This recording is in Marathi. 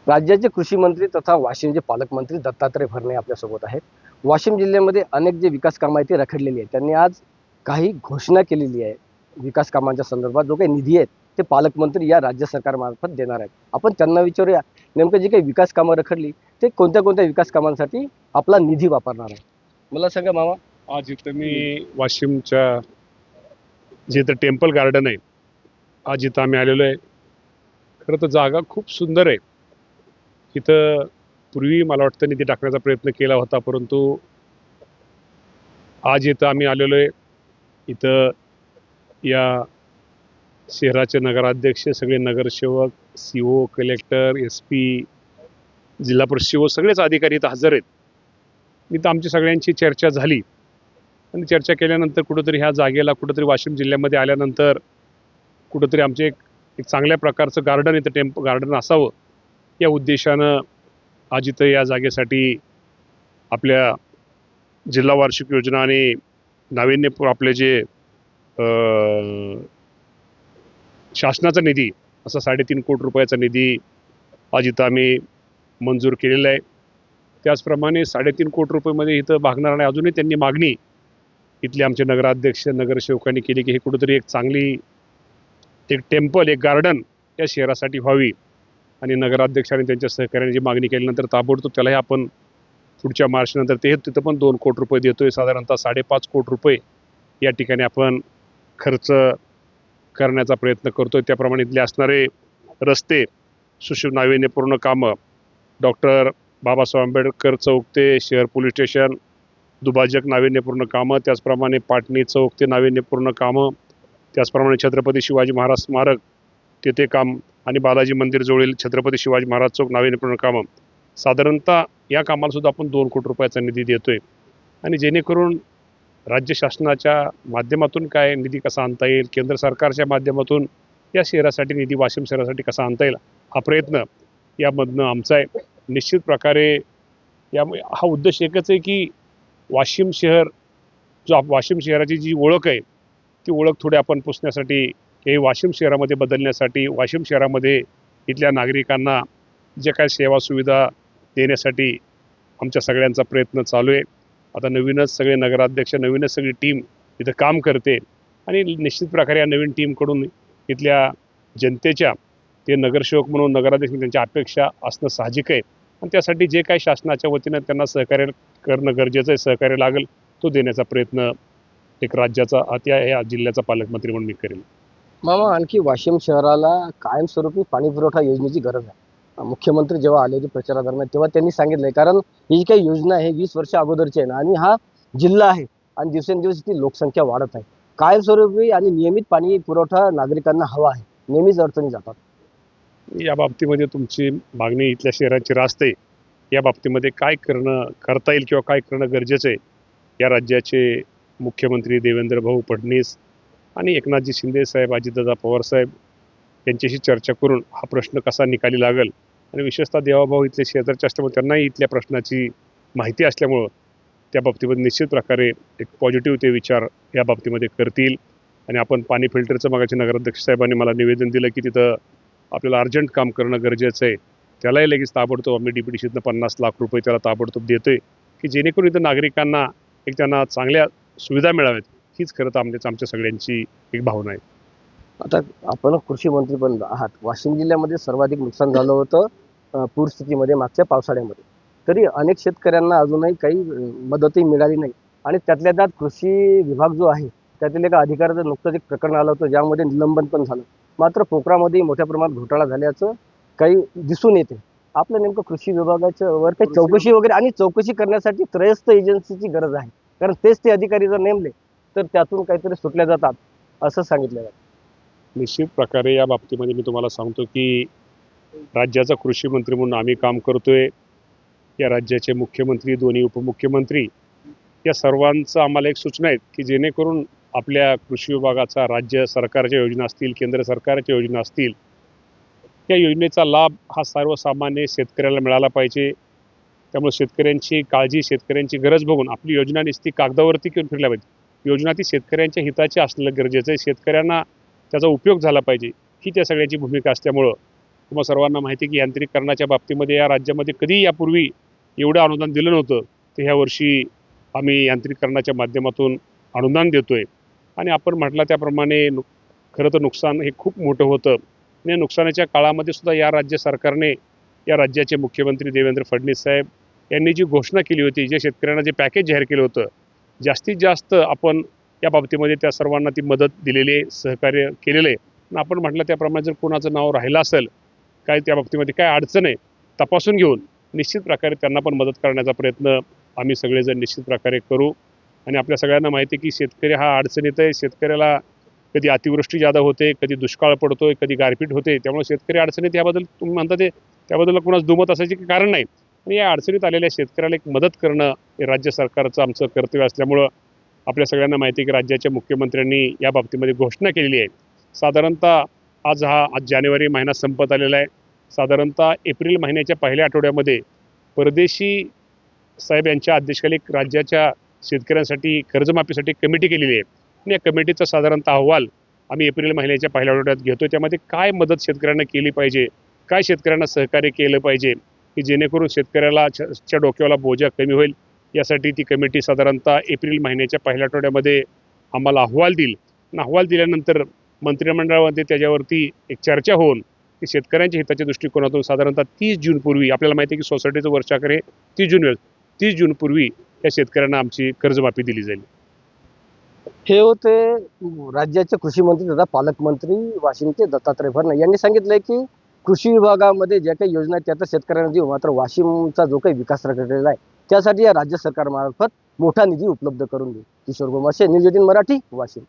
राज्याचे कृषी मंत्री तथा वाशिमचे पालकमंत्री दत्तात्रय भरणे आपल्यासोबत आहेत. वाशिम जिल्ह्यामध्ये अनेक जे विकास कामं आहेत ती रखडलेली आहेत. त्यांनी आज काही घोषणा केलेली आहे. विकास कामांच्या संदर्भात जो काही निधी आहे ते पालकमंत्री या राज्य सरकारमार्फत देणार आहेत. आपण त्यांना विचारूया नेमकं जी काही विकास कामं रखडली ते कोणत्या कोणत्या विकास कामांसाठी आपला निधी वापरणार आहे. मला सांगा मामा. आज इथं मी वाशिमच्या जे इथं टेम्पल गार्डन आहे, आज इथं आम्ही आलेलो आहे. खरं तर जागा खूप सुंदर आहे. इथं पूर्वी मला वाटतं निधी टाकण्याचा प्रयत्न केला होता, परंतु आज इथं आम्ही आलेलो आहे. इथं या शहराचे नगराध्यक्ष, सगळे नगरसेवक, CO, कलेक्टर, SP, जिल्हा परिषद CO सगळेच अधिकारी इथं हजर आहेत. इथं आमची सगळ्यांची चर्चा झाली आणि चर्चा केल्यानंतर कुठंतरी ह्या जागेला कुठंतरी वाशिम जिल्ह्यामध्ये आल्यानंतर कुठंतरी आमचे एक चांगल्या प्रकारचं गार्डन इथं टेम्पल गार्डन असावं या उद्देशानं आज इथं या जागेसाठी आपल्या जिल्हा वार्षिक योजना आणि नाविन्यपूर्ण आपले जे शासनाचा निधी असा 3.5 कोटी रुपयाचा निधी आज इथं आम्ही मंजूर केलेला आहे. त्याचप्रमाणे 3.5 कोटी रुपयेमध्ये इथं भागणार नाही. अजूनही त्यांनी मागणी इथले आमचे नगराध्यक्ष नगरसेवकांनी केली की हे कुठंतरी एक चांगली एक टेम्पल एक गार्डन या शहरासाठी व्हावी आणि नगराध्यक्षांनी त्यांच्या सहकार्याने जी मागणी केल्यानंतर ताबडतोब त्यालाही आपण पुढच्या मार्चनंतर ते तिथं पण 2 कोटी रुपये देतोय. साधारणतः 5.5 कोटी रुपये या ठिकाणी आपण खर्च करण्याचा प्रयत्न करतोय. त्याप्रमाणे इथले असणारे रस्ते नाविन्यपूर्ण कामं, डॉक्टर बाबासाहेब आंबेडकर चौक ते शहर पोलीस स्टेशन दुभाजक नाविन्यपूर्ण कामं, त्याचप्रमाणे पाटणी चौक ते नाविन्यपूर्ण कामं, त्याचप्रमाणे छत्रपती शिवाजी महाराज स्मारक तेथे काम आणि बालाजी मंदिर जवळील छत्रपती शिवाजी महाराज चौक नाविन्यपूर्ण कामं. साधारणतः या कामाला सुद्धा आपण 2 कोटी रुपयाचा निधी देतोय आणि जेणेकरून राज्य शासनाच्या माध्यमातून काय निधी कसा आणता येईल, केंद्र सरकारच्या माध्यमातून या शहरासाठी निधी वाशिम शहरासाठी कसा आणता येईल हा प्रयत्न यामधनं आमचा आहे. निश्चित प्रकारे हा उद्देश एकच आहे की वाशिम शहर वाशिम शहराची जी ओळख आहे ती ओळख थोडी आपण पुसण्यासाठी हे वाशिम शहरामध्ये बदलण्यासाठी वाशिम शहरामध्ये इथल्या नागरिकांना जे काय सेवा सुविधा देण्यासाठी आमच्या सगळ्यांचा प्रयत्न चालू आहे. आता नवीनच सगळे नगराध्यक्ष नवीनच सगळी टीम इथं काम करते आणि निश्चित प्रकारे या नवीन टीमकडून इथल्या जनतेच्या ते नगरसेवक म्हणून नगराध्यक्ष त्यांच्या अपेक्षा असणं साहजिक आहे आणि त्यासाठी जे काही शासनाच्या वतीनं त्यांना सहकार्य करणं गरजेचं आहे, सहकार्य लागेल तो देण्याचा प्रयत्न एक राज्याचा या जिल्ह्याचा पालकमंत्री म्हणून मी करेल. मामा, आणखी वाशिम शहराला कायमस्वरूपी पाणी पुरवठा योजनेची गरज आहे. मुख्यमंत्री जेव्हा आले होते प्रचारादरम्यान तेव्हा त्यांनी सांगितलंय, कारण ही जी काही योजना आहे 20 वर्ष अगोदरची आहे ना आणि हा जिल्हा आहे आणि दिवसेंदिवस ती लोकसंख्या वाढत आहे. कायमस्वरूपी आणि नियमित पाणी पुरवठा नागरिकांना हवा आहे. नेहमीच अडचणी जातात. या बाबतीमध्ये तुमची मागणी इथल्या शहराची रास्त आहे. या बाबतीमध्ये काय करता येईल किंवा काय करणं गरजेचं आहे या राज्याचे मुख्यमंत्री देवेंद्र भाऊ फडणवीस आणि एकनाथजी शिंदे साहेब, अजितदादा पवार साहेब यांच्याशी चर्चा करून हा प्रश्न कसा निकाली लागेल आणि विशेषतः देवाभाऊ इथले शेजारचे असल्यामुळे त्यांनाही इथल्या प्रश्नाची माहिती असल्यामुळं त्या बाबतीमध्ये निश्चित प्रकारे एक पॉझिटिव्ह ते विचार या बाबतीमध्ये करतील आणि आपण पाणी फिल्टरचं मगाची नगराध्यक्ष साहेबांनी मला निवेदन दिलं की तिथं आपल्याला अर्जंट काम करणं गरजेचं आहे. त्यालाही लगेच ताबडतोब आम्ही DPTCतनं 50 लाख रुपये त्याला ताबडतोब देतोय की जेणेकरून इथं नागरिकांना एक त्यांना चांगल्या सुविधा मिळाव्यात. हीच खरं तर आमच्या सगळ्यांची एक भावना आहे. आता आपण कृषी मंत्री पण आहात. वाशिम जिल्ह्यामध्ये सर्वाधिक नुकसान झालं होतं पूरस्थितीमध्ये मागच्या पावसाळ्यामध्ये. तरी अनेक शेतकऱ्यांना अजूनही काही मदतही मिळाली नाही आणि त्यातल्या त्यात कृषी विभाग जो आहे त्यातील एका अधिकाऱ्याचं नुकतंच एक प्रकरण आलं होतं ज्यामध्ये निलंबन पण झालं. मात्र पोखरामध्ये मोठ्या प्रमाणात घोटाळा झाल्याचं काही दिसून येते. आपलं नेमकं कृषी विभागाच्या वर काही चौकशी वगैरे आणि चौकशी करण्यासाठी त्रयस्थ एजन्सीची गरज आहे, कारण तेच ते अधिकारी जर नेमले तर त्यातून काहीतरी सुटल्या जातात असं सांगितलं जातं. निश्चित प्रकारे या बाबतीमध्ये मी तुम्हाला सांगतो की राज्याचा कृषी मंत्री म्हणून आम्ही काम करतोय. या राज्याचे मुख्यमंत्री, दोन्ही उपमुख्यमंत्री या सर्वांचं आम्हाला एक सूचना आहेत की जेणेकरून आपल्या कृषी विभागाचा राज्य सरकारच्या योजना असतील, केंद्र सरकारच्या योजना असतील, या योजनेचा लाभ हा सर्वसामान्य शेतकऱ्याला मिळाला पाहिजे. त्यामुळे शेतकऱ्यांची काळजी, शेतकऱ्यांची गरज बघून आपली योजना नुसती कागदावरती घेऊन फिरल्या पाहिजे. योजना ती शेतकऱ्यांच्या हिताची असणं गरजेचं आहे. शेतकऱ्यांना त्याचा उपयोग झाला पाहिजे ही त्या सगळ्याची भूमिका असल्यामुळं तुम्हा सर्वांना माहिती आहे की यांत्रिकीकरणाच्या बाबतीमध्ये या राज्यामध्ये कधी यापूर्वी एवढं अनुदान दिलं नव्हतं. तर ह्या वर्षी आम्ही यांत्रिकीकरणाच्या माध्यमातून अनुदान देतोय आणि आपण म्हटलं त्याप्रमाणे खरं तर नुकसान हे खूप मोठं होतं आणि नुकसानाच्या काळामध्ये सुद्धा या राज्य सरकारने, या राज्याचे मुख्यमंत्री देवेंद्र फडणवीस साहेब यांनी जी घोषणा केली होती, जे शेतकऱ्यांना जे पॅकेज जाहीर केलं होतं, जास्तीत जास्त आपण या बाबतीमध्ये त्या सर्वांना ती मदत दिलेली आहे, सहकार्य केलेलं आहे. आणि आपण म्हटलं त्याप्रमाणे जर कोणाचं नाव राहिलं असेल, काय त्या बाबतीमध्ये काय अडचण आहे, तपासून घेऊन निश्चित प्रकारे त्यांना पण मदत करण्याचा प्रयत्न आम्ही सगळेजण निश्चित प्रकारे करू. आणि आपल्या सगळ्यांना माहिती आहे की शेतकरी हा अडचणीत आहे. शेतकऱ्याला कधी अतिवृष्टी जादा होते, कधी दुष्काळ पडतोय, कधी गारपीट होते. त्यामुळे शेतकरी अडचणीत याबद्दल तुम्ही म्हणता ते त्याबद्दल कुणाच दुमत असायचे कारण नाही. आणि या अडचणीत आलेल्या शेतकऱ्याला एक मदत करणं हे राज्य सरकारचं आमचं कर्तव्य असल्यामुळं आपल्या सगळ्यांना माहिती आहे की राज्याच्या मुख्यमंत्र्यांनी या बाबतीमध्ये घोषणा केलेली आहे. साधारणतः आज जानेवारी महिना संपत आलेला आहे. साधारणतः एप्रिल महिन्याच्या पहिल्या आठवड्यामध्ये परदेशी साहेब यांच्या अध्यक्षतेखाली एक राज्याच्या शेतकऱ्यांसाठी कर्जमाफीसाठी कमिटी केलेली आहे आणि या कमिटीचा साधारणतः अहवाल आम्ही एप्रिल महिन्याच्या पहिल्या आठवड्यात घेतो. त्यामध्ये काय मदत शेतकऱ्यांना केली पाहिजे, काय शेतकऱ्यांना सहकार्य केलं पाहिजे की जेणेकरून शेतकऱ्याला च्या डोक्याला बोजा कमी होईल, यासाठी ती कमिटी साधारणतः एप्रिल महिन्याच्या पहिल्या आठवड्यामध्ये आम्हाला अहवाल देईल. आणि अहवाल दिल्यानंतर मंत्रिमंडळामध्ये त्याच्यावरती एक चर्चा होऊन की शेतकऱ्यांच्या हिताच्या दृष्टिकोनातून साधारणतः 30 जूनपूर्वी, आपल्याला माहिती आहे की सोसायटीचं वर्षाखेर 30 जूनपूर्वी या शेतकऱ्यांना आमची कर्जमाफी दिली जाईल. हे होते राज्याचे कृषी मंत्री तथा पालकमंत्री वाशिमचे दत्तात्रय भरणे यांनी सांगितलंय की कृषी विभागामध्ये ज्या काही योजना आहेत त्या तर शेतकऱ्यांना देऊ, मात्र वाशिमचा जो काही विकास रखडलेला आहे त्यासाठी या राज्य सरकारमार्फत मोठा निधी उपलब्ध करून देऊ. किशोर गोमाशे, न्यूज 18 मराठी, वाशिम.